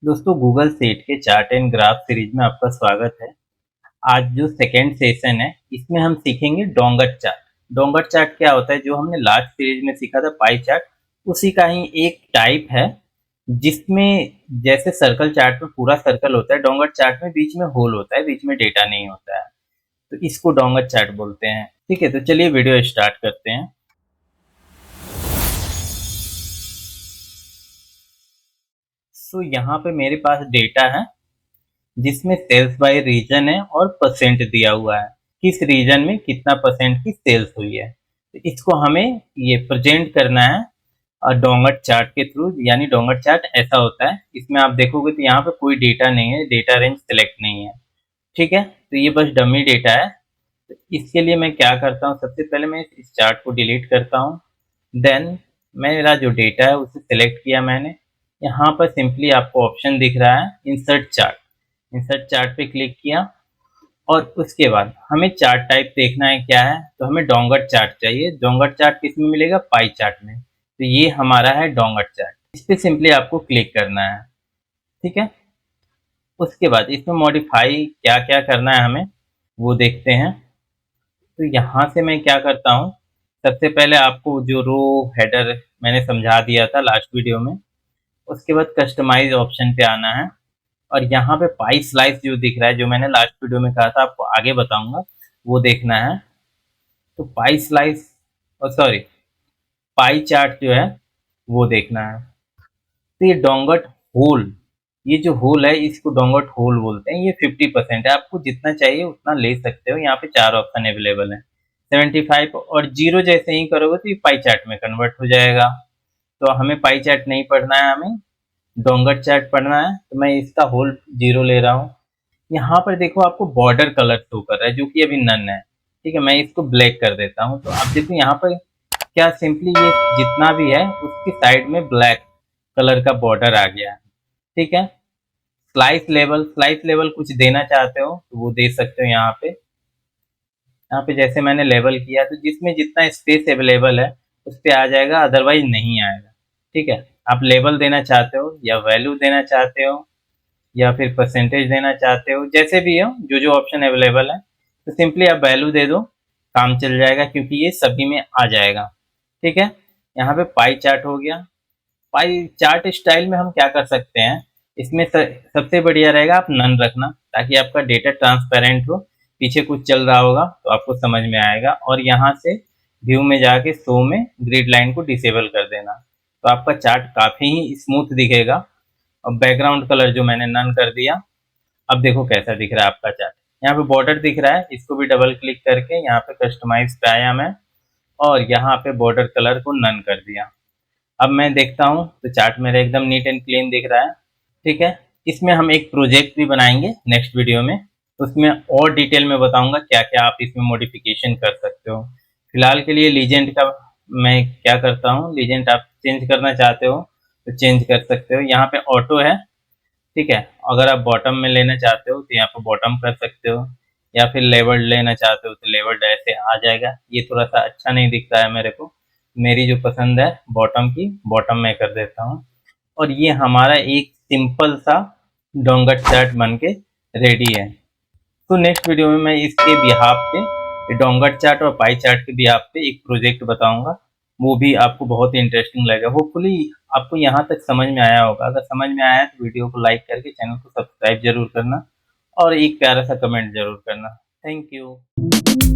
दोस्तों Google set के chart and graph series में आपका स्वागत है। आज जो सेकेंड सेशन है इसमें हम सीखेंगे डोंगर चार्ट। डोंगर चार्ट क्या होता है, जो हमने लास्ट सीरीज में सीखा था पाई चार्ट, उसी का ही एक टाइप है जिसमें जैसे सर्कल चार्ट में पूरा सर्कल होता है, डोंगर चार्ट में बीच में होल होता है, बीच में डेटा नहीं होता है, तो इसको डोंगर चार्ट बोलते हैं। ठीक है, तो चलिए वीडियो स्टार्ट करते हैं। तो यहाँ पे मेरे पास डेटा है जिसमें सेल्स बाय रीजन है और परसेंट दिया हुआ है, किस रीजन में कितना परसेंट की सेल्स हुई है। तो इसको हमें ये प्रेजेंट करना है और डोंगर चार्ट के थ्रू, यानी डोंगर चार्ट ऐसा होता है, इसमें आप देखोगे तो यहाँ पे कोई डेटा नहीं है, डेटा रेंज सिलेक्ट नहीं है। ठीक है, तो ये बस डमी डेटा है। तो इसके लिए मैं क्या करता हूँ, सबसे पहले मैं इस चार्ट को डिलीट करता हूँ। देन मेरा जो डेटा है उसे सिलेक्ट किया मैंने। यहाँ पर सिंपली आपको ऑप्शन दिख रहा है इंसर्ट चार्ट, इंसर्ट चार्ट पे क्लिक किया और उसके बाद हमें चार्ट टाइप देखना है क्या है, तो हमें डोंगर चार्ट चाहिए। डोंगर चार्ट किस में मिलेगा, पाई चार्ट में। तो ये हमारा है डोंगर चार्ट, इस पे सिंपली आपको क्लिक करना है। ठीक है, उसके बाद इसमें मॉडिफाई क्या क्या करना है हमें वो देखते हैं। तो यहाँ से मैं क्या करता हूँ, सबसे पहले आपको जो रो हेडर मैंने समझा दिया था लास्ट वीडियो में, उसके बाद कस्टमाइज ऑप्शन पे आना है और यहाँ पे पाई स्लाइस जो दिख रहा है, जो मैंने लास्ट वीडियो में कहा था आपको आगे बताऊंगा, वो देखना है। तो पाई स्लाइस और सॉरी पाई चार्ट जो है वो देखना है। तो ये डोंगट होल, ये जो होल है इसको डोंगट होल बोलते हैं। ये 50% है, आपको जितना चाहिए उतना ले सकते हो। यहाँ पे 4 ऑप्शन अवेलेबल है, 75 और 0 जैसे ही करोगे तो ये पाई चार्ट में कन्वर्ट हो जाएगा। तो हमें पाई चार्ट नहीं पढ़ना है, हमें डोंगर चार्ट पढ़ना है। तो मैं इसका होल 0 ले रहा हूँ। यहाँ पर देखो आपको बॉर्डर कलर शो कर रहा है जो कि अभी नन है। ठीक है, मैं इसको ब्लैक कर देता हूँ। तो आप देखो यहाँ पर क्या सिंपली ये जितना भी है उसकी साइड में ब्लैक कलर का बॉर्डर आ गया है। ठीक है, स्लाइस लेवल कुछ देना चाहते हो तो वो दे सकते हो। यहाँ पे जैसे मैंने लेवल किया तो जिसमें जितना स्पेस अवेलेबल है उस पर आ जाएगा, अदरवाइज नहीं आएगा। ठीक है, आप लेवल देना चाहते हो या वैल्यू देना चाहते हो या फिर परसेंटेज देना चाहते हो, जैसे भी हो, जो जो ऑप्शन अवेलेबल है, तो सिंपली आप वैल्यू दे दो, काम चल जाएगा क्योंकि ये सभी में आ जाएगा। ठीक है, यहाँ पे पाई चार्ट हो गया। पाई चार्ट स्टाइल में हम क्या कर सकते हैं, इसमें सबसे बढ़िया रहेगा आप नन रखना, ताकि आपका डेटा ट्रांसपेरेंट हो। पीछे कुछ चल रहा होगा तो आपको समझ में आएगा। और यहाँ से व्यू में जाके शो में ग्रिड लाइन को डिसेबल कर देना, तो आपका चार्ट काफ़ी ही स्मूथ दिखेगा। और बैकग्राउंड कलर जो मैंने नन कर दिया, अब देखो कैसा दिख रहा है आपका चार्ट। यहाँ पे बॉर्डर दिख रहा है, इसको भी डबल क्लिक करके यहाँ पे कस्टमाइज पे आया मैं और यहाँ पे बॉर्डर कलर को नन कर दिया। अब मैं देखता हूँ तो चार्ट मेरा एकदम नीट एंड क्लीन दिख रहा है। ठीक है, इसमें हम एक प्रोजेक्ट भी बनाएंगे नेक्स्ट वीडियो में, उसमें और डिटेल में बताऊंगा क्या क्या आप इसमें मॉडिफिकेशन कर सकते हो। फिलहाल के लिए लीजेंड का मैं क्या करता हूँ, लीजेंड आप चेंज करना चाहते हो तो चेंज कर सकते हो। यहाँ पे ऑटो है। ठीक है, अगर आप बॉटम में लेना चाहते हो तो यहाँ पर बॉटम कर सकते हो, या फिर लेवर्ड लेना चाहते हो तो लेवर्ड ऐसे आ जाएगा। ये थोड़ा सा अच्छा नहीं दिख रहा है मेरे को, मेरी जो पसंद है बॉटम की, बॉटम में कर देता हूँ। और ये हमारा एक सिंपल सा डोंगर चार्ट बन के रेडी है। तो नेक्स्ट वीडियो में मैं इसके बिहाफ पे, डोंगर चार्ट और पाई चार्ट के बिहाफ पे एक प्रोजेक्ट बताऊंगा, वो भी आपको बहुत ही इंटरेस्टिंग लगेगा। होपफुली आपको यहाँ तक समझ में आया होगा। अगर समझ में आया तो वीडियो को लाइक करके चैनल को सब्सक्राइब जरूर करना और एक प्यारा सा कमेंट जरूर करना। Thank you.